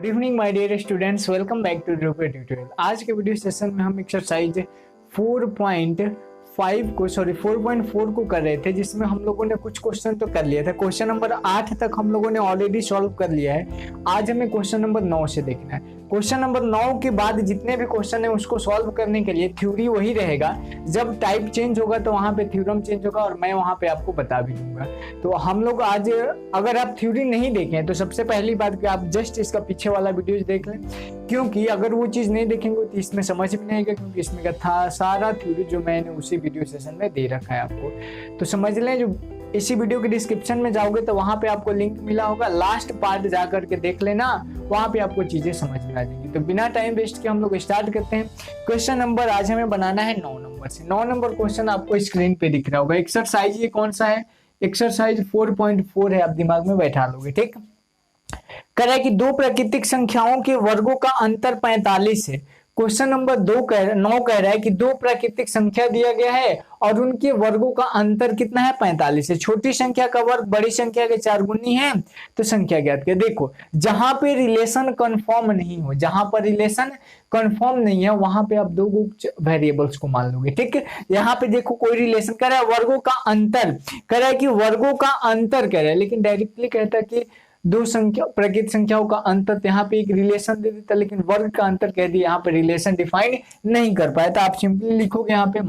Good evening my dear students, welcome back to Drooper tutorial. आज के video session में हम एक्सरसाइज 4.4 को कर रहे थे, जिसमें हम लोगों ने कुछ क्वेश्चन तो कर लिया था। क्वेश्चन नंबर 8 तक हम लोगों ने ऑलरेडी सॉल्व कर लिया है। आज हमें क्वेश्चन नंबर 9 से देखना है। क्वेश्चन नंबर 9 के बाद जितने भी क्वेश्चन है उसको सॉल्व करने के लिए थ्योरी वही रहेगा। जब टाइप चेंज होगा तो वहां पे थ्योरम चेंज होगा और मैं वहां पे आपको बता भी दूंगा। तो हम लोग आज, अगर आप थ्योरी नहीं देखें तो सबसे पहली बात कि आप जस्ट इसका पीछे वाला वीडियो देख लें, क्योंकि अगर वो चीज नहीं देखेंगे तो इसमें समझ भी नहीं आएगा, क्योंकि इसमें का था सारा थ्योरी जो मैंने उसी वीडियो सेशन में दे रखा है आपको। तो समझ लें, जो इसी वीडियो के डिस्क्रिप्शन में जाओगे तो वहां पे आपको लिंक मिला होगा, लास्ट पार्ट जा करके देख लेना, वहां पे आपको चीजें समझ में आ जाएंगी। तो बिना टाइम वेस्ट के हम लोग स्टार्ट करते हैं। क्वेश्चन नंबर आज हमें बनाना है 9 नंबर से। 9 नंबर क्वेश्चन आपको स्क्रीन पे दिख रहा होगा। एक्सरसाइज ये कौन सा है? एक्सरसाइज 4.4 है, आप दिमाग में बैठा लोगे। ठीक, कह रहा है कि दो प्राकृतिक संख्याओं के वर्गों का अंतर 45 है। क्वेश्चन नंबर 9 कह रहा है कि दो प्राकृतिक संख्या दिया गया है और उनके वर्गों का अंतर कितना है? 45 है। छोटी संख्या का वर्ग बड़ी संख्या के 4 गुनी है, तो संख्या ज्ञात कर। देखो, जहां पे रिलेशन कंफर्म नहीं हो, जहां पर रिलेशन कंफर्म नहीं है, वहां पे आप दो वेरिएबल्स को मान लोगे। ठीक है, यहाँ पे देखो कोई रिलेशन कर रहा है, वर्गों का अंतर कह रहा है कि वर्गों का अंतर कह रहा है, लेकिन डायरेक्टली कहता है कि दो संख्या प्राकृतिक संख्याओं का अंतर। यहाँ पे एक रिलेशन दे देता, लेकिन वर्ग का अंतर कह दिया, यहाँ पे रिलेशन डिफाइन नहीं कर पाया। तो आप सिंपली लिखोगे यहाँ पे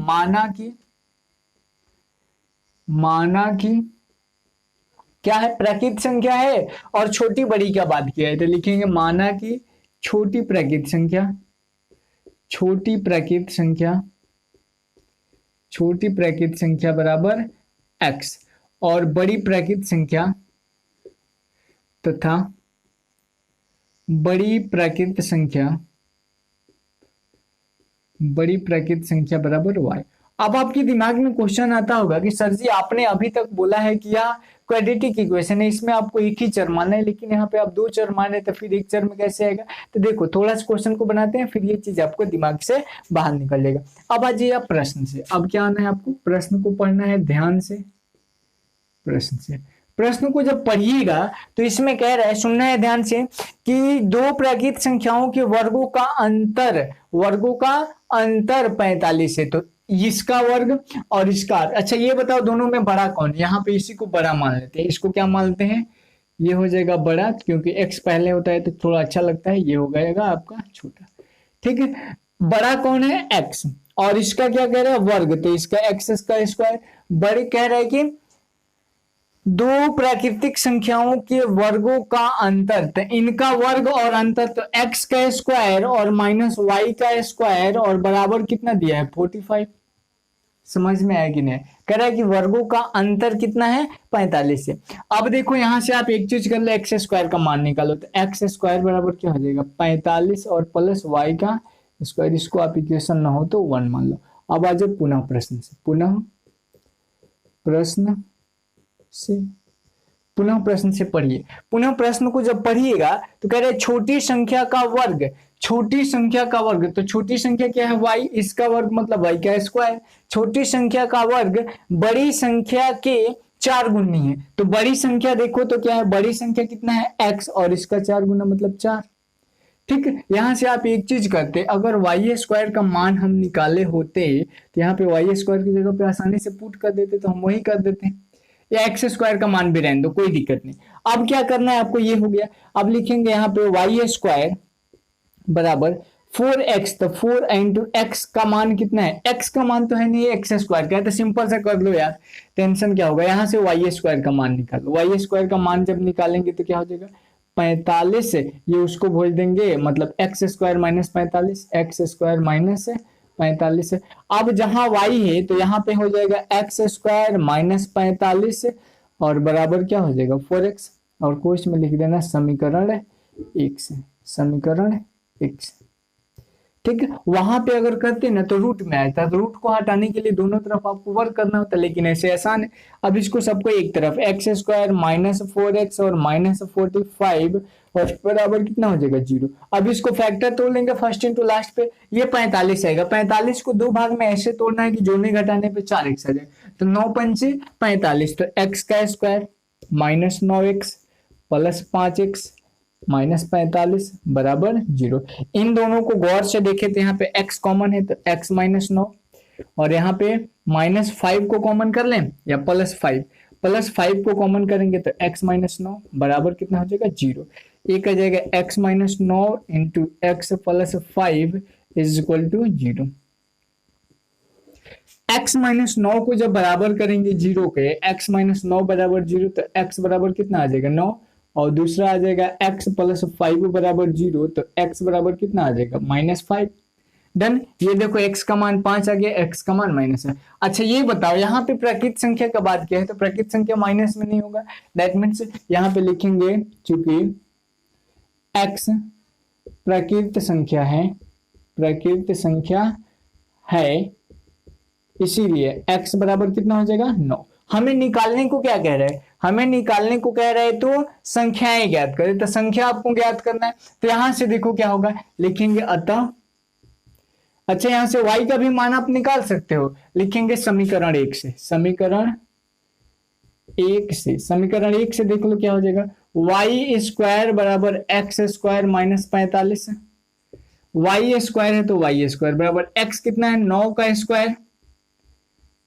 माना कि क्या है? प्राकृतिक संख्या है और छोटी बड़ी का बात किया है, तो लिखेंगे माना कि छोटी प्राकृतिक संख्या बराबर x और बड़ी प्राकृतिक संख्या बराबर y। अब आपके दिमाग में क्वेश्चन आता होगा कि सर जी आपने अभी तक बोला है कि यह क्वाड्रेटिक इक्वेशन है, इसमें आपको एक ही चर मानना है, लेकिन यहाँ पे आप दो चर माने तो फिर एक चर में कैसे आएगा? तो देखो, थोड़ा सा क्वेश्चन को बनाते हैं, फिर ये चीज आपको दिमाग से बाहर निकल जाएगा। अब आ जाइए आप प्रश्न से। अब क्या आना है आपको? प्रश्न को पढ़ना है ध्यान से। प्रश्न को जब पढ़िएगा तो इसमें कह रहा है, सुनना है ध्यान से, कि दो प्राकृतिक संख्याओं के वर्गों का अंतर 45 है। तो इसका वर्ग और इसका, अच्छा ये बताओ दोनों में बड़ा कौन है? यहाँ पे इसी को बड़ा मान लेते हैं, इसको क्या मानते हैं? ये हो जाएगा बड़ा, क्योंकि x पहले होता है तो थोड़ा अच्छा लगता है। ये हो जाएगा आपका छोटा। ठीक है, बड़ा कौन है? x, और इसका क्या कह रहा है? वर्ग, तो इसका x का स्क्वायर। बड़े कह रहा है कि दो प्राकृतिक संख्याओं के वर्गों का अंतर, तो इनका वर्ग और अंतर, तो x का स्क्वायर और माइनस y का स्क्वायर, और बराबर कितना दिया है? 45। समझ में आया कि नहीं? कह रहा है कि वर्गों का अंतर कितना है? 45 है। अब देखो यहां से आप एक चीज कर लो, एक्स स्क्वायर का मान निकालो, तो एक्स स्क्वायर बराबर क्या हो जाएगा? 45 और प्लस वाई का स्क्वायर। इसको आप इक्वेशन ना हो तो 1 मान लो। अब आ जाओ पुनः प्रश्न से पढ़िए। पुनः प्रश्न को जब पढ़िएगा तो कह रहे हैं छोटी संख्या का वर्ग, तो छोटी संख्या क्या है? y, इसका वर्ग मतलब y का स्क्वायर। छोटी संख्या का वर्ग बड़ी संख्या के 4 गुनी है, तो बड़ी संख्या देखो तो क्या है? बड़ी संख्या कितना है? x, और इसका 4 गुना मतलब 4। ठीक है, यहां से आप एक चीज करते, अगर y स्क्वायर का मान हम निकाले होते तो यहाँ पे y स्क्वायर की जगह पे आसानी से पुट कर देते, तो हम वही कर देते हैं, या एक्स स्क्वायर का मान भी रहने दो, कोई दिक्कत नहीं। अब क्या करना है आपको? ये हो गया। अब लिखेंगे यहाँ पे y स्क्वायर बराबर 4x, तो 4 इंटू एक्स का मान कितना है? x का मान तो है नहीं, एक्स स्क्वायर का है, तो सिंपल सा कर लो यार, टेंशन क्या होगा। यहाँ से y स्क्वायर का मान निकालो। y स्क्वायर का मान जब निकालेंगे तो क्या हो जाएगा? 45, ये उसको बोल देंगे, मतलब x square minus 45, x square minus 45 है। अब जहां y है तो यहाँ पे हो जाएगा एक्स स्क्वायर माइनस 45 और बराबर क्या हो जाएगा? 4x, और कोष्ठ में लिख देना समीकरण 1 से। ठीक है, वहां पे अगर करते ना तो रूट में आता है, तो रूट को हटाने के लिए दोनों तरफ आपको वर्क करना होता है, लेकिन ऐसे आसान है। अब इसको सबको एक तरफ, एक्स स्क्वायर माइनस 4x और माइनस 45 और बराबर कितना हो जाएगा? 0। अब इसको फैक्टर तोड़ लेंगे फर्स्ट इंटू लास्ट पे, ये 45 आएगा। 45 को दो भाग में ऐसे तोड़ना है कि जोड़ने घटाने पे 4x आ जाए, तो 9 पंचे 45, तो x का square minus 9x plus 5x -45 बराबर 0। इन दोनों को गौर से देखें तो यहाँ पे x कॉमन है तो x -9, और यहाँ पे -5 को कॉमन कर लें या +5 को कॉमन करेंगे तो x -9 बराबर कितना हो जाएगा 0। एक आ जाएगा x -9 into x +5 is equal to 0। x -9 को जब बराबर करेंगे 0 के, x -9 बराबर 0 तो x बराबर कितना आ जाएगा 9, और दूसरा आ जाएगा x +5 बराबर 0 तो x बराबर कितना आ जाएगा -5। डन। ये देखो x का मान 5 आ गया, x का मान माइनस है। अच्छा ये बताओ यहाँ पे प्राकृत संख्या का बात किया है तो प्राकृत संख्या माइनस में नहीं होगा, दैट मीन्स यहाँ पे लिखेंगे चूंकि x प्राकृत संख्या है इसीलिए x बराबर कितना हो जाएगा 9। हमें निकालने को क्या कह रहे हैं, हमें निकालने को कह रहे हैं तो संख्याएं ज्ञात करें, तो संख्या आपको ज्ञात करना है तो यहां से देखो क्या होगा, लिखेंगे अतः। अच्छा यहां से y का भी मान आप निकाल सकते हो, लिखेंगे समीकरण 1 से, समीकरण 1 से देख लो क्या हो जाएगा, y स्क्वायर बराबर x स्क्वायर -45, y स्क्वायर है तो y स्क्वायर बराबर x कितना है 9 का स्क्वायर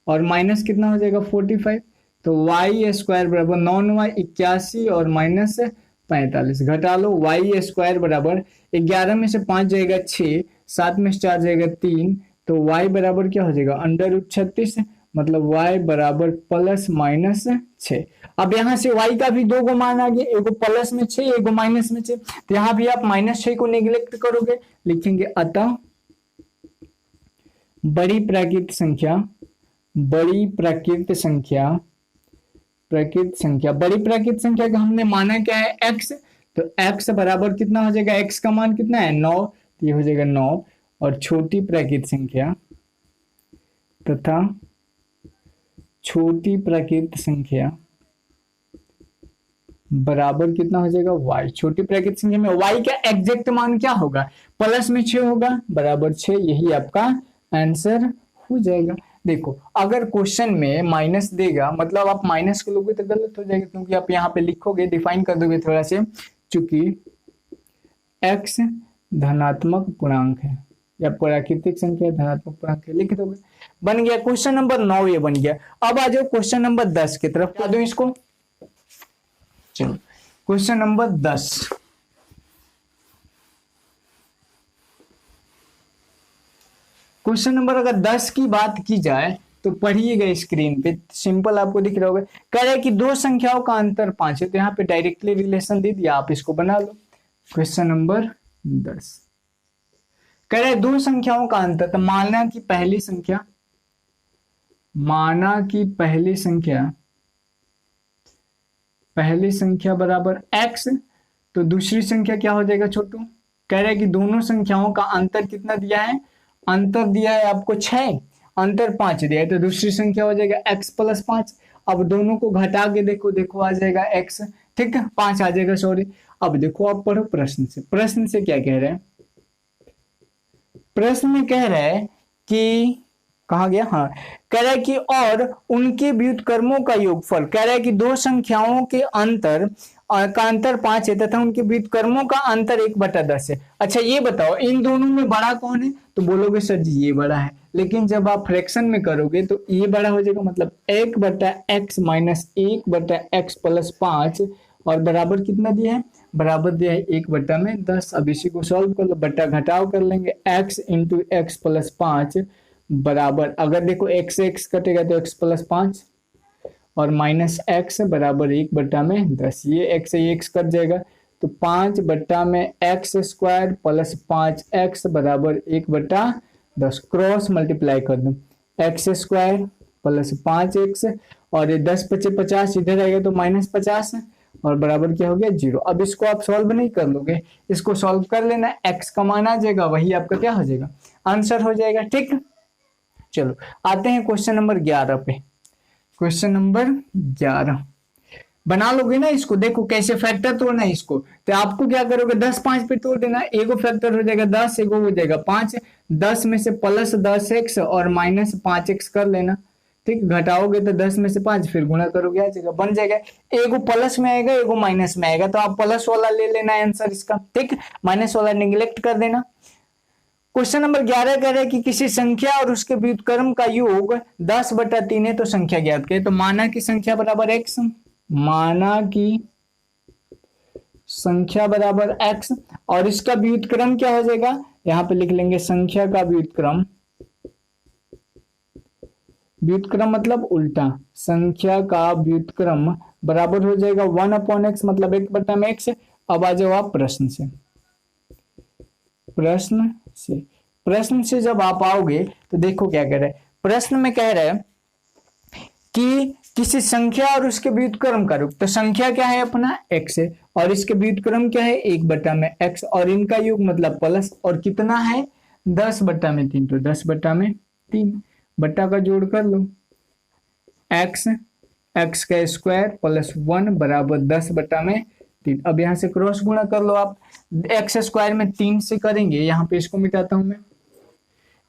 और माइनस कितना हो जाएगा 45, तो y स्क्वायर बराबर 9y 81 और -45 घटा लो, y स्क्वायर बराबर 11 में से 5 जाएगा 6, 7 में से 4 जाएगा 3, तो y बराबर क्या हो जाएगा √36, मतलब y बराबर ±6। अब यहाँ से y का भी दो गो मान आ गए, एगो प्लस में 6 एगो माइनस में 6, तो यहाँ भी आप -6 को नेग्लेक्ट करोगे, लिखेंगे अतः बड़ी प्राकृत संख्या का हमने माना क्या है x, तो x बराबर कितना हो जाएगा, x का मान कितना है 9, तो ये हो जाएगा 9, और छोटी प्राकृत संख्या तथा छोटी प्राकृत संख्या बराबर कितना हो जाएगा y। छोटी प्राकृत संख्या में y का एग्जैक्ट मान क्या होगा, प्लस में 6 होगा बराबर 6, यही आपका आंसर हो जाएगा। देखो अगर क्वेश्चन में माइनस देगा मतलब आप माइनस को लोगे तो गलत हो जाएगा, क्योंकि आप यहाँ पे लिखोगे डिफाइन कर दोगे थोड़ा से, चूंकि x धनात्मक पूर्णांक है या प्राकृतिक संख्या धनात्मक पूर्णांक है, लिख दोगे, बन गया क्वेश्चन नंबर 9 ये बन गया। अब आ जाओ क्वेश्चन नंबर 10 की तरफ, क्या दो इसको, चलो क्वेश्चन नंबर 10। क्वेश्चन नंबर अगर 10 की बात की जाए तो पढ़िएगा स्क्रीन पे, सिंपल आपको दिख रहा होगा। कह रहा है कि दो संख्याओं का अंतर 5 है, तो यहाँ पे डायरेक्टली रिलेशन दे दिया, आप इसको बना लो। क्वेश्चन नंबर 10 कह रहा है दो संख्याओं का अंतर, तो माना कि पहली संख्या बराबर x, तो दूसरी संख्या क्या हो जाएगा छोटू, कह रहा है कि दोनों संख्याओं का अंतर कितना दिया है, अंतर दिया है आपको 6, अंतर 5 दिया है, तो दूसरी संख्या हो जाएगा x + 5। अब दोनों को घटा के देखो आ जाएगा x, ठीक है 5 आ जाएगा, सॉरी। अब देखो आप पढ़ो प्रश्न से क्या कह रहे हैं, प्रश्न में कह रहा है कि कहा गया, हाँ कह रहा है कि और उनके व्युत्क्रमों का योगफल, कह रहा है कि दो संख्याओं के अंतर का अंतर 5 है तथा उनके व्युत्क्रमों का अंतर 1/10 है। अच्छा ये बताओ इन दोनों में बड़ा कौन है, तो बोलोगे सर जी ये बड़ा है, लेकिन जब आप फ्रैक्शन में करोगे तो ये बड़ा हो जाएगा, मतलब 1/x - 1/x + 5 और बराबर कितना दिया है, बराबर दिया है 1/10। अब इसी को सॉल्व कर लो, बट्टा घटाव कर लेंगे, x × x + 5 बराबर, अगर देखो x से x कटेगा तो x + 5 और -x बराबर 1/10, ये x से x कट जाएगा तो 5/x² + 5x बराबर 1/10, क्रॉस मल्टीप्लाई कर दो, x² + 5x और ये 10 × 5 = 50, इधर आएगा तो -50 और बराबर क्या हो गया 0। अब इसको आप सॉल्व नहीं कर लोगे, इसको सॉल्व कर लेना, x का मान आ जाएगा, वही आपका क्या हो जाएगा आंसर हो जाएगा, ठीक। चलो आते हैं क्वेश्चन नंबर 11 पे। क्वेश्चन नंबर 11 बना लोगे ना इसको, देखो कैसे फैक्टर तोड़ना है इसको, तो आपको क्या करोगे 10 5 पे तोड़ देना, एगो फैक्टर हो जाएगा 10, एगो हो जाएगा 5, 10 में से +10x और -5x कर लेना, ठीक, घटाओगे तो 10 में से 5, फिर गुणा करोगे आ जाएगा, बन जाएगा। एगो प्लस में आएगा, एगो माइनस में आएगा, तो आप प्लस वाला ले लेना आंसर इसका, ठीक, माइनस वाला निगलेक्ट कर देना। क्वेश्चन नंबर 11 कह रहा है कि किसी संख्या और उसके व्युत्क्रम का योग 10/3 है तो संख्या ज्ञात करें। तो माना की संख्या बराबर x, माना की संख्या बराबर x और इसका व्युत्क्रम क्या हो जाएगा, यहां पे लिख लेंगे संख्या का व्युत्क्रम, व्युत्क्रम मतलब उल्टा, संख्या का व्युत्क्रम बराबर हो जाएगा 1/x मतलब 1/x। अब आ जाओ आप प्रश्न से, प्रश्न से जब आप आओगे तो देखो क्या कह रहा है। प्रश्न में कह रहा है कि किसी संख्या और उसके व्युत्क्रम का रूप, तो संख्या क्या है अपना x है और इसके व्युत्क्रम क्या है 1/x और इनका योग मतलब प्लस, और कितना है 10/3, तो 10/3 बट्टा का जोड़ कर लो, x का स्क्वायर प्लस 1 बराबर 10/3। अब यहां से क्रॉस गुणा कर लो आप, x स्क्वायर में 3 से करेंगे, यहाँ पे इसको मिटाता हूं मैं,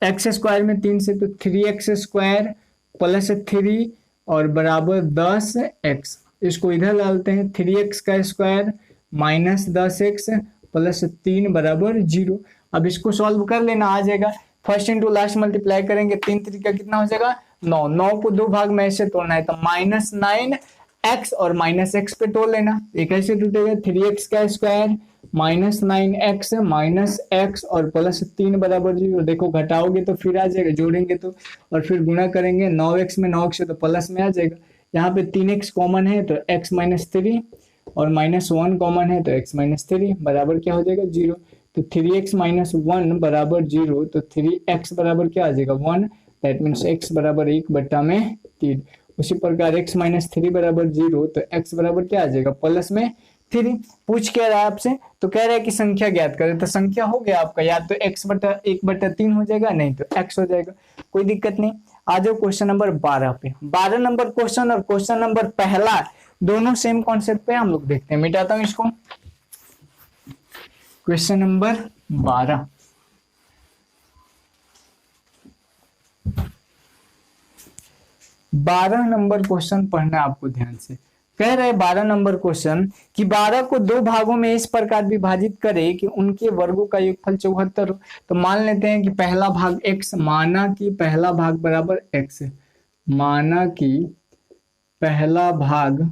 x स्क्वायर में 3 से तो 3x स्क्वायर प्लस 3 और बराबर 10x, इसको इधर डालते हैं, 3x का स्क्वायर माइनस 10x प्लस 3 बराबर 0। अब इसको सॉल्व कर लेना, आ जाएगा, फर्स्ट इंटू लास्ट मल्टीप्लाई करेंगे, 3 3 कितना हो जाएगा 9, 9 को 2 भाग में ऐसे तोड़ना है तो -9x और -x पे तोड़ लेना, एक ऐसे टूटेगा, 3x का स्क्वायर -9x माइनस x और प्लस 3 बराबर 0। देखो घटाओगे तो फिर आ जाएगा, जोड़ेंगे तो और फिर गुणा करेंगे, 9x में 9x तो प्लस में आ जाएगा, यहाँ पे 3x कॉमन है तो x -3 और -1 कॉमन है तो x -3 बराबर क्या हो जाएगा 0। तो 3x - 1 बराबर 0, तो 3x बराबर क्या आ जाएगा 1, दैट मीन्स x बराबर 1/3। उसी प्रकार x -3 बराबर 0, तो x बराबर क्या आ जाएगा प्लस में 3। पूछ क्या रहा है आपसे, तो कह रहा है कि संख्या ज्ञात करें, तो संख्या हो गया आपका, या तो x/1/3 हो जाएगा, नहीं तो x हो जाएगा, कोई दिक्कत नहीं। आ जाओ क्वेश्चन नंबर 12 पे, 12 नंबर क्वेश्चन और क्वेश्चन नंबर पहला दोनों सेम कॉन्सेप्ट पे हम लोग देखते हैं। मिटाता हूं इसको, क्वेश्चन नंबर 12, बारह नंबर क्वेश्चन पढ़ना आपको ध्यान से। कह रहे 12 नंबर क्वेश्चन कि 12 को 2 भागों में इस प्रकार विभाजित करे कि उनके वर्गों का योगफल 74 हो। तो मान लेते हैं कि पहला भाग x, माना कि पहला भाग बराबर x है, माना कि पहला भाग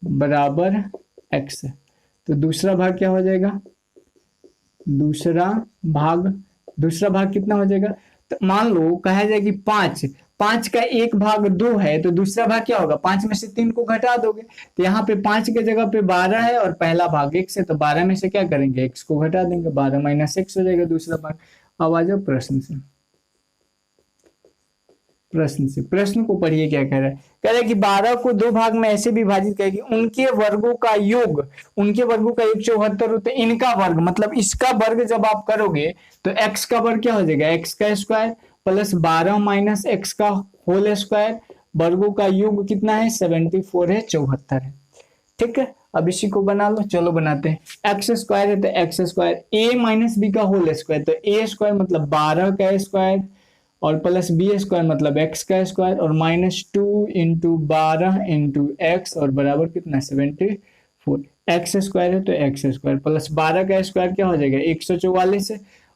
बराबर x है, तो दूसरा भाग क्या हो जाएगा, दूसरा भाग कितना हो जाएगा, तो मान लो कहा जाए कि 5 का एक भाग 2 है, तो दूसरा भाग क्या होगा, 5 में से 3 को घटा दोगे, तो यहाँ पे 5 के जगह पे 12 है और पहला भाग x है, तो 12 में से क्या करेंगे x को घटा देंगे, 12 - x हो जाएगा दूसरा भाग। अब आ जाओ प्रश्न को पढ़िए क्या कह रहा है। कह रहा है कि 12 को 2 भाग में ऐसे विभाजित करेगी उनके वर्गों का योग 74 होते, इनका वर्ग मतलब इसका वर्ग जब आप करोगे तो x का वर्ग क्या हो जाएगा, x का स्क्वायर प्लस 12 माइनस x का होल स्क्वायर, वर्गों का योग कितना है 74 है, 74 है, ठीक है। अब इसी को बना लो, चलो बनाते हैं। एक्स स्क्वायर है तो x square, a minus b का होल स्क्वायर, तो a स्क्वायर मतलब 12 का स्क्वायर और प्लस बी स्क्वायर मतलब x का स्क्वायर और -2 × 12 × x और बराबर कितना 74। एक्स स्क्वायर है तो एक्स स्क्वायर प्लस 12 का स्क्वायर क्या हो जाएगा 144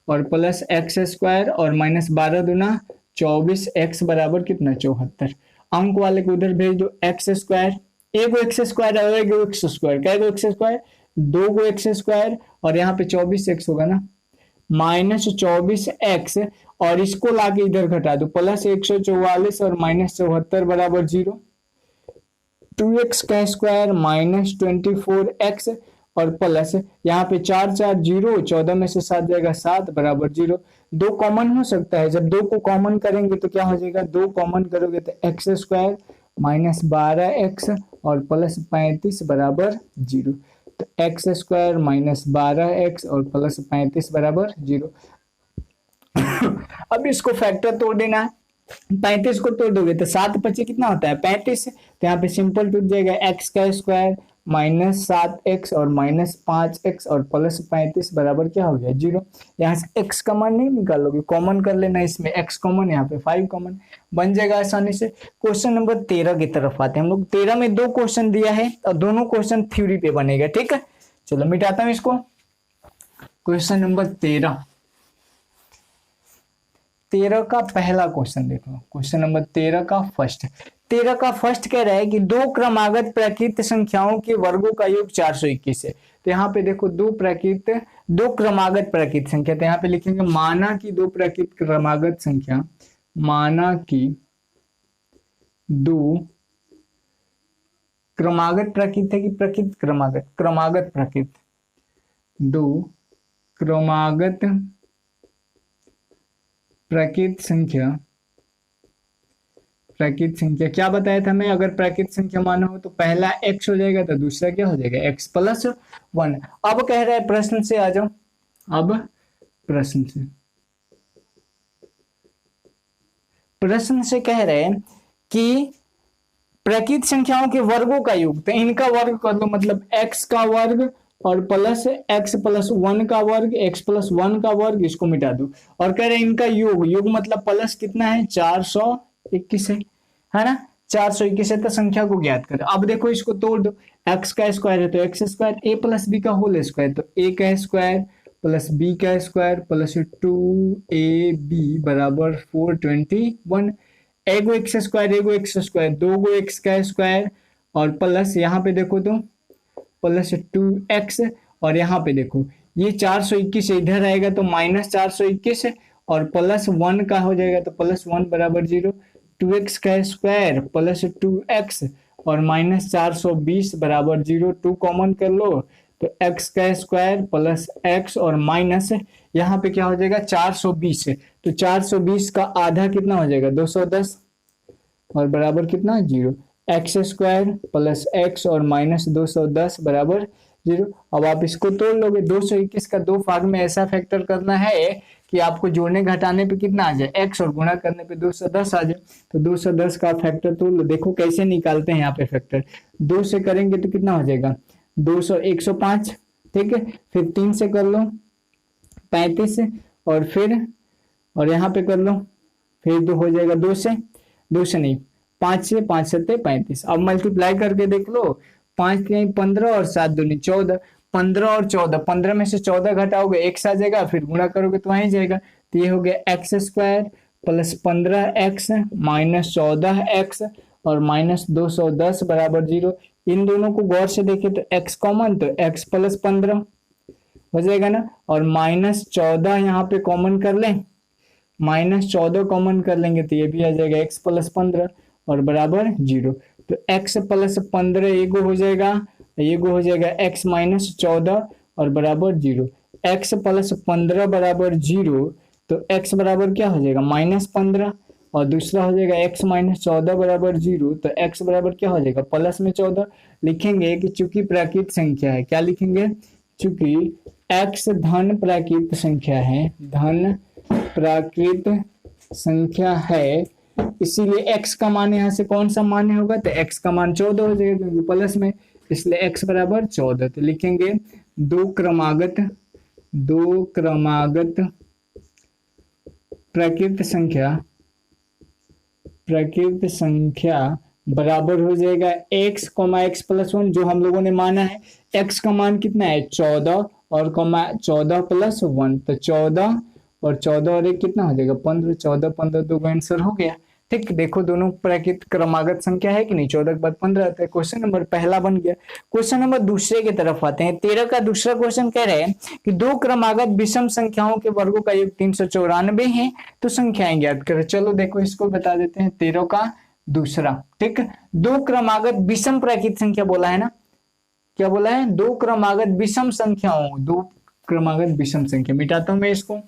और प्लस एक्स स्क्वायर और -12 दूना 24, x बराबर कितना 74। अंक वाले को उधर भेज दो, एक्स स्क्वायर, एक एक्स स्क्वायर और एक एक्स स्क्वायर, क्या एक्स स्क्वायर 2 एक्स स्क्वायर और यहाँ पे 24x होगा ना, -24x और इसको लाके इधर घटा दो, प्लस 144 और -74 बराबर 0, 2x का स्क्वायर -24x और प्लस यहाँ पे 4 4 0, 14 में से 7 जाएगा 7 बराबर 0। 2 कॉमन हो सकता है, जब 2 को कॉमन करेंगे तो क्या हो जाएगा, 2 कॉमन करोगे तो एक्स स्क्वायर -12x और प्लस 35 बराबर 0, तो एक्स स्क्वायर -12x और प्लस 35 बराबर 0। अब इसको फैक्टर तोड़ देना है, 35 को तोड़ दोगे तो 7 × 5 कितना होता है 35, तो यहाँ पे सिंपल टूट जाएगा, एक्स का स्क्वायर -7x और -5x और +35 बराबर क्या हो गया 0। यहाँ से x का मान नहीं निकालोगे, कॉमन कर लेना, इसमें x कॉमन, यहाँ पे 5 कॉमन, बन जाएगा आसानी से। क्वेश्चन नंबर 13 की तरफ आते हैं हम लोग। 13 में 2 क्वेश्चन दिया है और दोनों क्वेश्चन थ्योरी पे बनेगा, ठीक है। चलो मिटाता हूं इसको। क्वेश्चन नंबर 13 का पहला क्वेश्चन देख लो। क्वेश्चन नंबर 13 का फर्स्ट कह रहा है कि दो क्रमागत प्राकृत संख्याओं के वर्गों का योग 421 है। तो यहाँ पे देखो दो क्रमागत प्राकृत संख्या, तो यहाँ पे लिखेंगे माना कि दो प्राकृत क्रमागत संख्या, माना कि दो क्रमागत प्राकृत है कि प्राकृत क्रमागत प्राकृत, दो क्रमागत प्राकृत संख्या क्या बताया था मैं, अगर प्राकृत संख्या माना हो तो पहला x हो जाएगा तो दूसरा क्या हो जाएगा x + 1। अब कह रहा है प्रश्न से आ जाओ, अब प्रश्न से कह रहे हैं कि प्राकृत संख्याओं के वर्गों का योग, तो इनका वर्ग कर दो, मतलब x का वर्ग और प्लस x + 1 का वर्ग, x + 1 का वर्ग, इसको मिटा दो। और कह रहे हैं इनका योग मतलब प्लस कितना है 421 है ना, 421 है, तो संख्या को ज्ञात करो। अब देखो इसको तोड़ दो, x का स्क्वायर है तो x स्क्वायर, a + b का होल स्क्वायर तो a का स्क्वायर प्लस b का स्क्वायर प्लस 2ab बराबर 421, एगो x स्क्वायर, दो गो x का स्क्वायर और प्लस यहाँ पे देखो तो प्लस 2x, और यहाँ पे देखो ये 421 इधर आएगा तो -421 और प्लस 1 का हो जाएगा तो +1 बराबर 0, 2x का स्क्वायर प्लस 2x और -420 बराबर 0, 2 कॉमन कर लो तो x का स्क्वायर प्लस x और माइनस यहाँ पे क्या हो जाएगा 420 है, तो 420 का आधा कितना हो जाएगा 210 और बराबर कितना 0, एक्स स्क्वायर प्लस x और -210 बराबर 0। अब आप इसको तोड़ लोगे, 221 का दो भाग में ऐसा फैक्टर करना है कि आपको जोड़ने घटाने पे कितना आ जाए x और गुणा करने पे 210 आ जाए। तो 210 का फैक्टर तोड़ लो, देखो कैसे निकालते हैं यहाँ पे फैक्टर, 2 से करेंगे तो कितना हो जाएगा 105, ठीक है, फिर 3 से कर लो 35 और फिर और यहाँ पे कर लो, फिर 2 हो जाएगा 2 से नहीं 5 से, 5 7 35। अब मल्टीप्लाई करके देख लो, 5 3 15 और 7 दूनी 14, 15 और 14, 15 में से 14 घटाओगे x आ जाएगा, फिर गुणा करोगे तो वहीं जाएगा, तो ये हो गया x square plus 15x minus 14x और -210 बराबर 0। इन दोनों को गौर से देखे तो x कॉमन, तो x + 15 हो जाएगा ना, और -14 यहाँ पे कॉमन कर लें, -14 कॉमन कर लेंगे तो ये भी आ जाएगा x + 15 और बराबर 0। तो x + 15 एगो हो जाएगा, x - 14 और बराबर 0, x + 15 बराबर 0, तो x बराबर क्या हो जाएगा -15 और दूसरा हो जाएगा x - 14 बराबर 0, तो x बराबर क्या हो जाएगा +14। लिखेंगे कि चूंकि प्राकृत संख्या है, क्या लिखेंगे, चूंकि x धन प्राकृत संख्या है इसीलिए x का मान यहाँ से कौन सा मान होगा, तो x का मान 14 हो जाएगा क्योंकि प्लस में, इसलिए x बराबर 14। तो लिखेंगे दो क्रमागत प्राकृत संख्या बराबर हो जाएगा x, x + 1, जो हम लोगों ने माना है। x का मान कितना है 14 और 14 + 1, तो 14 और 14 और 1 कितना हो जाएगा 15, 14 15 दो आंसर हो गया। ठीक, देखो दोनों प्राकृत क्रमागत संख्या है कि नहीं, 14 के बाद 15 आता है। क्वेश्चन नंबर पहला बन गया। क्वेश्चन नंबर दूसरे की तरफ आते हैं। 13 का दूसरा क्वेश्चन कह रहे हैं कि दो क्रमागत विषम संख्याओं के वर्गों का योग 394 है, तो संख्याएं ज्ञात करें। चलो देखो इसको बता देते हैं। 13 का दूसरा, ठीक, दो क्रमागत विषम प्राकृत संख्या बोला है ना, क्या बोला है, दो क्रमागत विषम संख्या। मिटाता हूं मैं इसको,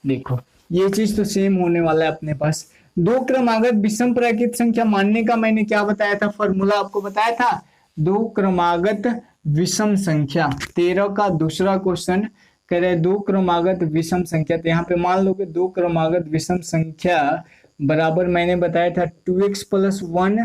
देखो ये चीज तो सेम होने वाला है अपने पास। दो क्रमागत विषम प्राकृत संख्या मानने का मैंने क्या बताया था, फॉर्मूला आपको बताया था, दो क्रमागत विषम संख्या। 13 का दूसरा क्वेश्चन कह रहे दो क्रमागत विषम संख्या, तो यहाँ पे मान लो कि दो क्रमागत विषम संख्या बराबर मैंने बताया था 2x + 1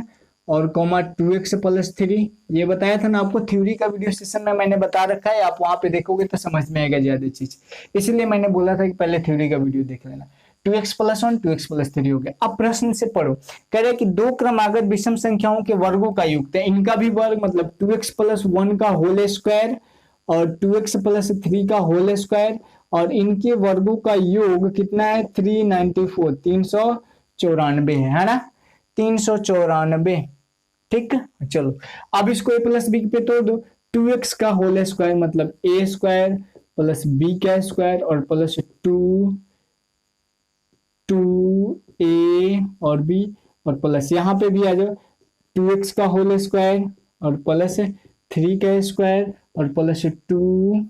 और कॉमा 2x प्लस 3। ये बताया था ना आपको, थ्योरी का वीडियो सेशन में मैंने बता रखा है, आप वहां पे देखोगे तो समझ में आएगा ज्यादा चीज, इसलिए मैंने बोला था कि पहले थ्योरी का वीडियो देख लेना। 2x प्लस 1 2x प्लस 3 हो गया। अब प्रश्न से पढ़ो, कह रहे कि दो क्रमागत विषम संख्याओं के वर्गों का युक्त है, इनका भी वर्ग मतलब 2x प्लस 1 का होल स्क्वायर और 2x प्लस 3 का होल स्क्वायर, और इनके वर्गों का योग कितना है 394 394 है ना, 394। ठीक, चलो अब इसको a प्लस बी पे तोड़ दो। 2x का होल स्क्वायर मतलब a स्क्वायर प्लस b का स्क्वायर और प्लस 2a और b, और प्लस यहाँ पे भी आ जाओ 2x का होल स्क्वायर और प्लस 3 का स्क्वायर और प्लस 2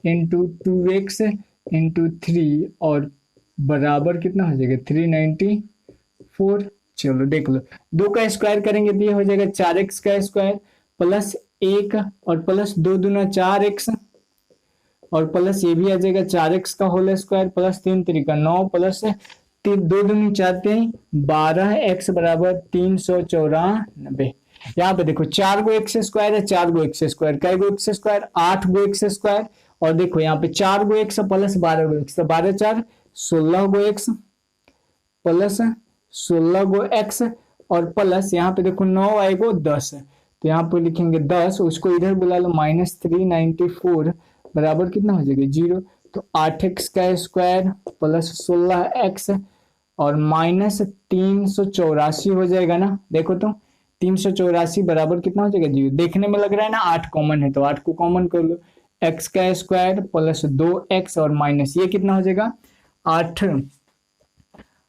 इंटू 2x इंटू 3 और बराबर कितना हो जाएगा 394। चलो देख लो, 2 का स्क्वायर करेंगे तो ये हो जाएगा 4x का स्क्वायर प्लस 1 और प्लस 2 दूना 4x और प्लस ये भी आ जाएगा 4x का होल स्क्वायर प्लस 3 3 9 प्लस 2 दूनी 4 3 12x बराबर 394। यहाँ पे देखो 4 गो एक्स स्क्वायर है, 4 गो एक्स स्क्वायर, कई गो एक्स स्क्वायर 8 गो एक्स स्क्वायर, और देखो यहाँ पे 4 गो एक्स प्लस 12 गो एक्स, तो 12 4 16 गो एक्स प्लस 16 गो एक्स और प्लस यहाँ पे देखो 9 आएगो 10, तो यहाँ पे लिखेंगे 10, उसको इधर बुला लो -394 बराबर कितना हो जाएगा 0। तो 8x का स्क्वायर प्लस 16x और माइनस 384 हो जाएगा ना, देखो तो 384 बराबर कितना हो जाएगा 0। देखने में लग रहा है ना 8 कॉमन है, तो 8 को कॉमन कर लो, x का स्क्वायर प्लस 2x और माइनस ये कितना हो जाएगा 8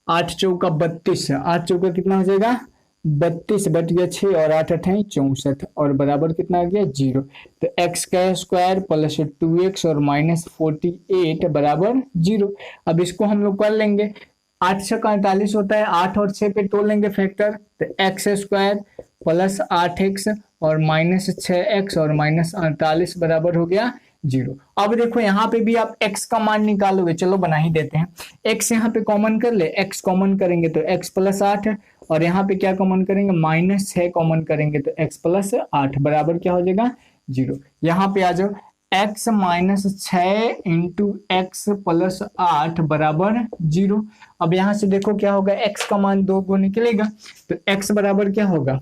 8 चौका 32, 8 चौका कितना हो जाएगा 32 बट गया 6 और 8 8 64 और बराबर कितना आ गया 0। तो x का स्क्वायर प्लस 2x और माइनस 48 बराबर 0। अब इसको हम लोग कर लेंगे, 8 6 48 होता है, 8 और 6 पे तोड़ लेंगे फैक्टर, तो एक्स स्क्वायर प्लस 8x और माइनस 6x और माइनस 48 बराबर हो गया 0। अब देखो यहाँ पे भी आप x का मान निकालोगे, चलो बना ही देते हैं, x यहाँ पे कॉमन कर ले, x कॉमन करेंगे तो x प्लस 8 और यहाँ पे क्या कॉमन करेंगे माइनस 6 कॉमन करेंगे तो x प्लस 8 बराबर क्या हो जाएगा 0। यहाँ पे आ जाओ x minus 6 into x plus 8 बराबर 0। अब यहाँ से देखो क्या होगा, x का मान 2 को निकलेगा, तो x बराबर क्या होगा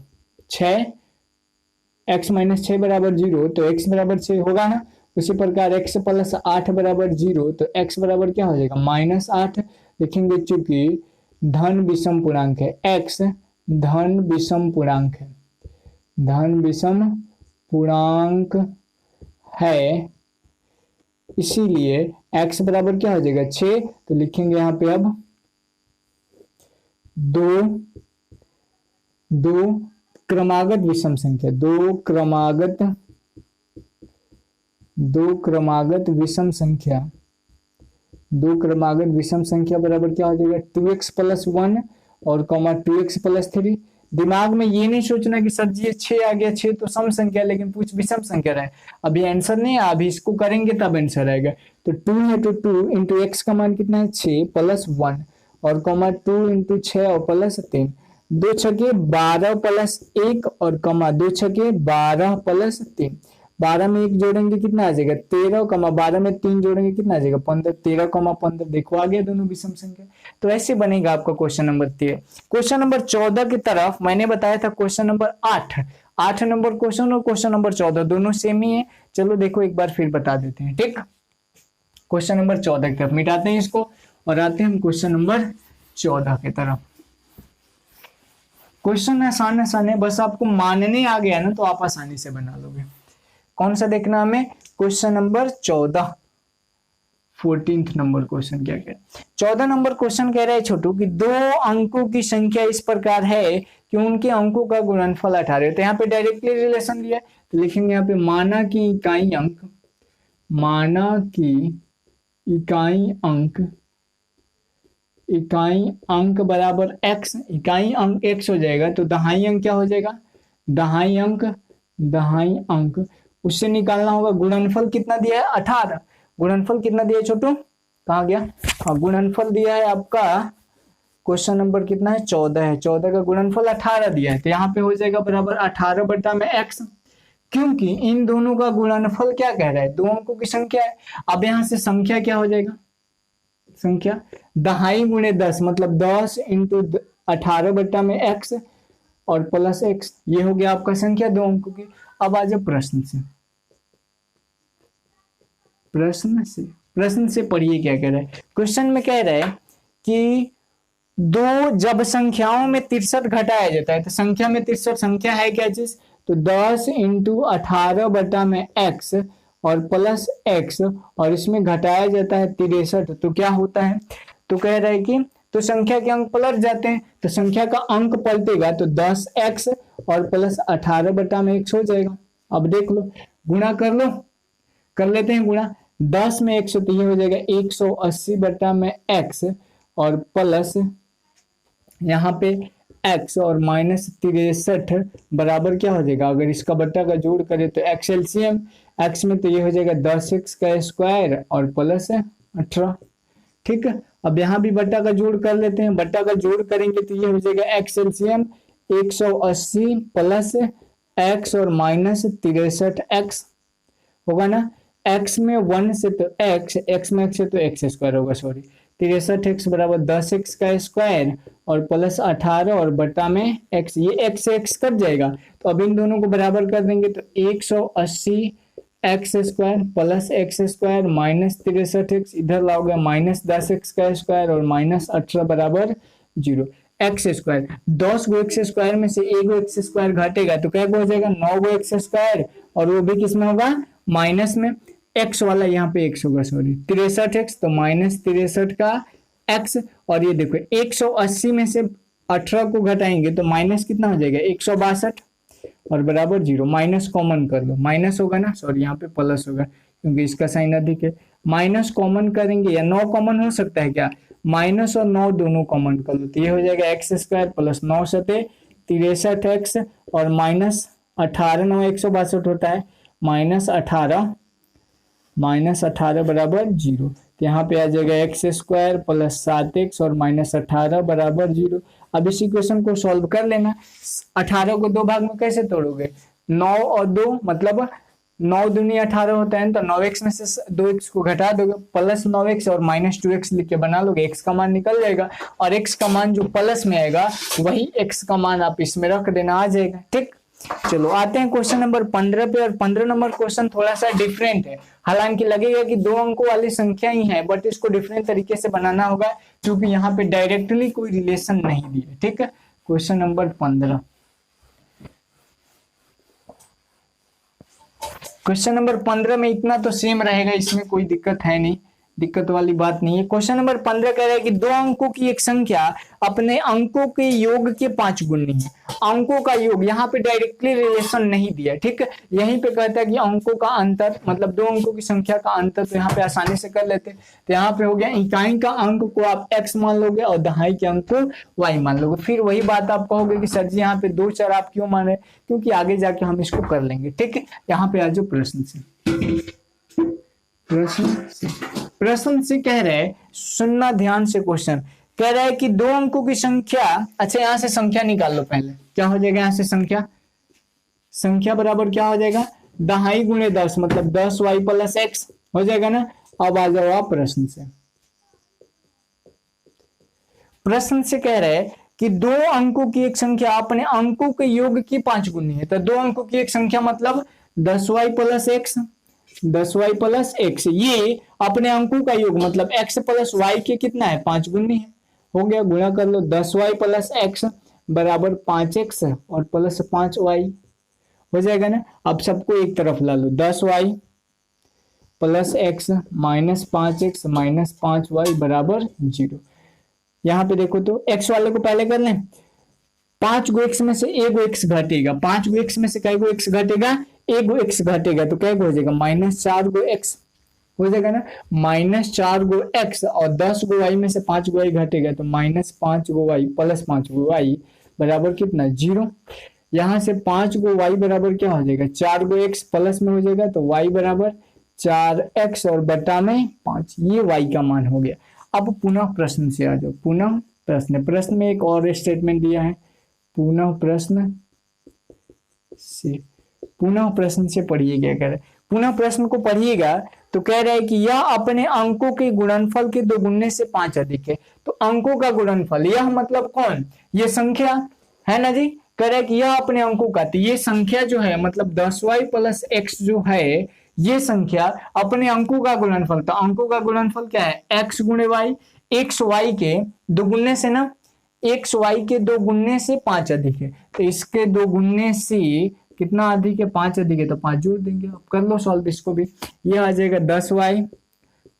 6, x माइनस 6 बराबर 0, तो x बराबर 6 होगा ना। उसी प्रकार x प्लस 8 बराबर 0, तो x बराबर क्या हो जाएगा -8 लिखेंगे, चूंकि धन विषम पूर्णांक है, x धन विषम पूर्णांक है, धन विषम पूर्णांक है, इसीलिए x बराबर क्या हो जाएगा 6, तो लिखेंगे यहाँ पे अब 2 क्रमागत विषम संख्या, 2 क्रमागत विषम संख्या, 2 क्रमागत विषम संख्या बराबर क्या हो जाएगा 2x प्लस 1 और कॉमा 2x प्लस 3। दिमाग में ये नहीं सोचना कि सर जी ये 6 आ गया, 6 तो सम संख्या लेकिन पूछ विषम संख्या रहा है, अभी आंसर नहीं है, अभी इसको करेंगे तब आंसर आएगा। तो 2 है तो 2 इंटू एक्स का मान कितना है 6 प्लस 1 और कॉमा 2 इंटू 6 और प्लस 3, 2 छके 12 प्लस 1 और कॉमा 2 छके 12 प्लस 3, 12 में 1 जोड़ेंगे कितना आ जाएगा 13, कॉमा 12 में 3 जोड़ेंगे कितना आ जाएगा 15, 13 कॉमा 15, देखो आ गया दोनों विषम संख्या। तो ऐसे बनेगा आपका क्वेश्चन नंबर 13। क्वेश्चन नंबर 14 की तरफ मैंने बताया था क्वेश्चन नंबर 8 नंबर क्वेश्चन और क्वेश्चन नंबर 14 दोनों सेम ही है, चलो देखो एक बार फिर बता देते हैं, ठीक। क्वेश्चन नंबर 14 की तरफ मिटाते हैं इसको और आते हैं हम क्वेश्चन नंबर 14 की तरफ। क्वेश्चन आसान है, बस आपको मानने आ गया ना तो आप आसानी से बना लोगे। कौन सा देखना हमें, question number 14, 14th number question क्या कह रहा है। 14 नंबर क्वेश्चन कह रहा है छोटू कि 2 अंकों की संख्या इस प्रकार है कि उनके अंकों का गुणनफल 18 है। तो यहाँ पे डायरेक्टली रिलेशन दिया है, तो लिखेंगे यहाँ पे माना कि इकाई अंक, माना कि इकाई अंक बराबर x, इकाई अंक x हो जाएगा, तो दहाई अंक क्या हो जाएगा, दहाई अंक उससे निकालना होगा। गुणनफल कितना दिया है 18, गुणनफल कितना दिया है छोटू, कहाँ गया, हाँ गुणनफल दिया है आपका क्वेश्चन नंबर कितना है 14 है, 14 का गुणनफल 18 दिया है, तो यहाँ पे हो जाएगा बराबर 18 बटा में x, क्योंकि इन दोनों का गुणनफल क्या कह रहा है, दो अंकों की संख्या है। अब यहाँ से संख्या क्या हो जाएगा, संख्या 10 गुणे 10 मतलब 10 इंटू 18 बटा में x और प्लस x, ये हो गया आपका संख्या दो अंकों की। अब आ जाओ प्रश्न से, प्रश्न से पढ़िए क्या कह रहा है। क्वेश्चन में कह रहा है कि दो जब संख्याओं में 63 घटाया जाता है, तो संख्या में 63 संख्या है क्या चीज, तो 10 इंटू 18 बटा में x और प्लस x और इसमें घटाया जाता है 63, तो क्या होता है, तो कह रहा है कि तो संख्या के अंक पलट जाते हैं, तो संख्या का अंक पलटेगा तो 10x और प्लस 18 बटा में x हो जाएगा। अब देख लो, गुणा कर लो, कर लेते हैं गुणा, 10 में 100 तो ये हो जाएगा 180 बटा में x और प्लस यहाँ पे x और माइनस 63 बराबर क्या हो जाएगा, अगर इसका बट्टा का जोड़ करें तो x एलसीएम, x में तो ये हो जाएगा 10x का स्क्वायर और प्लस 18। ठीक है, अब यहाँ भी बट्टा का जोड़ कर लेते हैं, बट्टा का जोड़ करेंगे तो ये हो जाएगा x एलसीएम 180 प्लस x और माइनस 63x होगा ना, x में 1 से तो x में x से तो x स्क्वायर होगा, सॉरी 63x बराबर 10x का स्क्वायर और प्लस 18 और बटा में x, ये x से x कट जाएगा, तो अब इन दोनों को बराबर कर देंगे तो 180 x square plus x square minus 63x, इधर लाओगे माइनस 10x का स्क्वायर और माइनस 18 बराबर 0। x स्क्वायर 10 गो x स्क्वायर में से एक गो x स्क्वायर घटेगा तो क्या हो जाएगा 9 गो x स्क्वायर, और वो भी किसमें होगा, माइनस में, x वाला यहाँ पे x होगा, सॉरी 63x तो माइनस 63 का x, और ये देखो 180 में से 18 को घटाएंगे तो माइनस कितना हो जाएगा 162 और बराबर 0, माइनस कॉमन कर लो, माइनस होगा ना, सॉरी यहाँ पे प्लस होगा क्योंकि इसका साइन अधिक है, माइनस कॉमन करेंगे या 9 कॉमन हो सकता है क्या, माइनस और 9 दोनों कॉमन कर लो तो ये हो जाएगा x स्क्वायर प्लस 9 सते 63x और माइनस 18, 9 162 होता है, माइनस 18 बराबर 0, तो यहाँ पे आ जाएगा x स्क्वायर प्लस 7x और माइनस 18 बराबर 0। अब इस इक्वेशन को सॉल्व कर लेना, 18 को दो भाग में कैसे तोड़ोगे, 9 और 2 मतलब 9 दूनी 18 होता है, तो 9x में से 2x को घटा दोगे प्लस 9x और माइनस 2x लिख के बना लोगे, x का मान निकल जाएगा और x का मान जो प्लस में आएगा वही x का मान आप इसमें रख देना, आ जाएगा। ठीक, चलो आते हैं क्वेश्चन नंबर 15 पे, और 15 नंबर क्वेश्चन थोड़ा सा डिफरेंट है, हालांकि लगेगा कि दो अंकों वाली संख्या ही है बट इसको डिफरेंट तरीके से बनाना होगा क्योंकि यहाँ पे डायरेक्टली कोई रिलेशन नहीं दिया। ठीक है, क्वेश्चन नंबर 15, क्वेश्चन नंबर 15 में इतना तो सेम रहेगा, इसमें कोई दिक्कत है नहीं, दिक्कत वाली बात नहीं है। क्वेश्चन नंबर 15 कह रहा है कि दो अंकों की एक संख्या अपने अंकों के योग के 5 गुनी है, अंकों का योग, यहाँ पे डायरेक्टली रिलेशन नहीं दिया। ठीक है, यहीं पे कहता है कि अंकों का अंतर मतलब दो अंकों की संख्या का अंतर, तो यहाँ पे आसानी से कर लेते, तो यहाँ पे हो गया इकाई का अंक को आप x मान लोगे और दहाई के अंक को y मान लोगे, फिर वही बात आप कहोगे कि सर जी यहाँ पे दो चर आप क्यों मान रहे, क्योंकि आगे जाके हम इसको कर लेंगे। ठीक है, यहाँ पे आ जाओ प्रश्न से, प्रश्न से कह रहे हैं, सुनना ध्यान से, क्वेश्चन कह रहा है कि दो अंकों की संख्या, अच्छा यहाँ से संख्या निकाल लो पहले, क्या हो जाएगा यहाँ से संख्या बराबर क्या हो जाएगा, दहाई गुणे 10 मतलब 10y प्लस x हो जाएगा ना। अब आ जाओ आप प्रश्न से, प्रश्न से कह रहे हैं कि दो अंकों की एक संख्या अपने अंकों के योग की 5 गुनी है, तो दो अंकों की एक संख्या मतलब 10y plus x, 10y plus x, ये अपने अंकों का योग मतलब x प्लस y के कितना है 5 गुनी है, हो गया, गुणा कर लो, 10y प्लस x बराबर 5x और प्लस 5y हो जाएगा ना। अब सबको एक तरफ ला लो, 10y plus x minus 5x minus 5y बराबर 0। यहाँ पे देखो तो x वाले को पहले कर लें, 5 गो x में से एक गो x घटेगा, 5 गो x में से कई गो x घटेगा, एक गो x घटेगा, तो क्या हो जाएगा माइनस 4 गो x हो जाएगा ना, माइनस 4 गो x और 10 गो y में से 5 गो y घटेगा तो माइनस 5 गो y प्लस 5 गो y बराबर कितना 0। यहाँ से 5 गो y बराबर क्या हो जाएगा 4 गो x प्लस में हो जाएगा तो y बराबर 4x और बटा में 5, ये y का मान हो गया। अब पुनः प्रश्न से आ जाओ, पुनः प्रश्न। प्रश्न में एक और स्टेटमेंट दिया है, पुनः प्रश्न से पढ़िएगा। कह रहे पुनः प्रश्न को पढ़िएगा तो कह रहा है कि यह अपने अंकों के गुणनफल के 2 गुने से 5 अधिक है। तो अंकों का गुणनफल, यह मतलब कौन, ये संख्या है ना जी। कह रहा है कि यह अपने अंकों का, तो ये संख्या जो है मतलब 10y प्लस x जो है ये संख्या अपने अंकों का गुणनफल। तो अंकों का गुणनफल क्या है, x गुणे y, x y के 2 गुने से ना, x y के 2 गुने से 5 अधिक है। तो इसके 2 गुने से कितना अधिक है, 5 अधिक है, तो 5 जोड़ देंगे। अब कर लो सॉल्व इसको भी। ये आ जाएगा 10y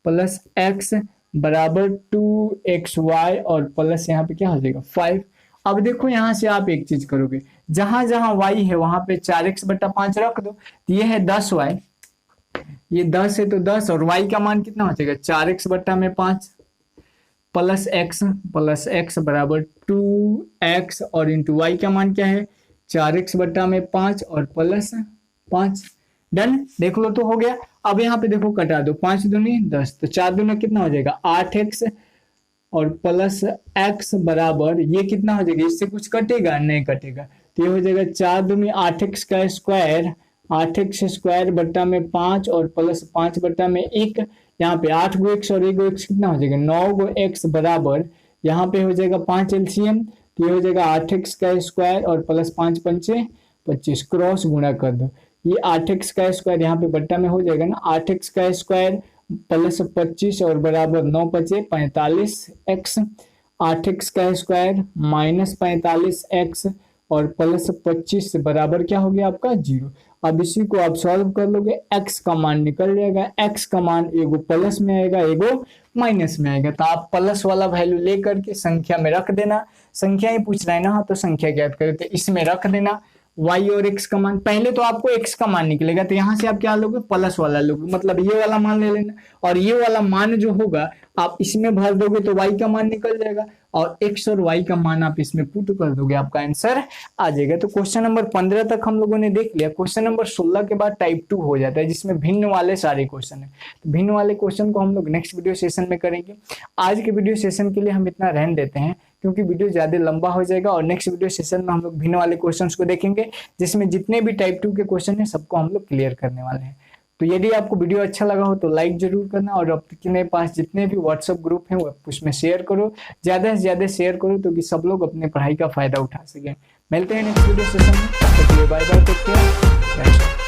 प्लस x बराबर 2xy और प्लस यहाँ पे क्या हो जाएगा 5। अब देखो यहाँ से आप एक चीज करोगे, जहां जहां y है वहां पे 4x/5 रख दो। ये है 10y, ये 10 है तो 10 और y का मान कितना हो जाएगा 4x/5 प्लस x बराबर 2x और इंटू y का मान क्या है 4x/5 और प्लस 5। डन, देख लो तो हो गया। अब यहाँ पे देखो कटा दो, 5 दूनी 10, तो 4 दूनी कितना हो जाएगा 8x और प्लस x बराबर ये कितना हो जाएगा, इससे कुछ कटेगा नहीं कटेगा, तो ये हो जाएगा 4 दूनी 8x का स्क्वायर, 8x स्क्वायर बट्टा में 5 और प्लस 5 बट्टा में 1। यहाँ पे 8 गो x और 1 गो x कितना हो जाएगा 9 गो x बराबर, यहाँ पे हो जाएगा 5 LCM, तो ये हो जाएगा 8x का स्क्वायर और प्लस 5 पंचे 25, क्रॉस गुणा कर दो। ये 8x का स्क्वायर यहाँ पे बट्टा में हो जाएगा ना, 8x का स्क्वायर प्लस 25 और बराबर 9 बचे 45x, 8x का स्क्वायर माइनस 45x और प्लस 25 बराबर क्या हो गया आपका 0। अब इसी को आप सॉल्व कर लोगे, x का मान निकल जाएगा, x का मान एगो प्लस में आएगा एगो माइनस में आएगा। तो आप प्लस वाला वैल्यू लेकर के संख्या में रख देना, संख्या ही पूछ रहा है ना तो संख्या ज्ञात करें, तो इसमें रख देना y और x का मान। पहले तो आपको x का मान निकलेगा, तो यहाँ से आप क्या लोगे प्लस वाला लोगे, मतलब ये वाला मान ले लेना और ये वाला मान जो होगा आप इसमें भर दोगे तो y का मान निकल जाएगा और x और y का मान आप इसमें पुट कर दोगे, आपका आंसर आ जाएगा। तो क्वेश्चन नंबर 15 तक हम लोगों ने देख लिया। क्वेश्चन नंबर 16 के बाद टाइप 2 हो जाता है जिसमें भिन्न वाले सारे क्वेश्चन है। तो भिन्न वाले क्वेश्चन को हम लोग नेक्स्ट वीडियो सेशन में करेंगे। आज के वीडियो सेशन के लिए हम इतना रहने देते हैं क्योंकि वीडियो ज्यादा लंबा हो जाएगा और नेक्स्ट वीडियो सेशन में हम लोग भिन्न वाले क्वेश्चंस को देखेंगे जिसमें जितने भी टाइप 2 के क्वेश्चन है सबको हम लोग क्लियर करने वाले हैं। तो यदि आपको वीडियो अच्छा लगा हो तो लाइक जरूर करना और अपने पास जितने भी व्हाट्सएप ग्रुप हैं वो उसमें शेयर करो, ज्यादा से ज्यादा शेयर करो तो कि सब लोग अपने पढ़ाई का फायदा उठा सकें। मिलते हैं नेक्स्ट वीडियो सेशन में, बाय बाय, टेक केयर।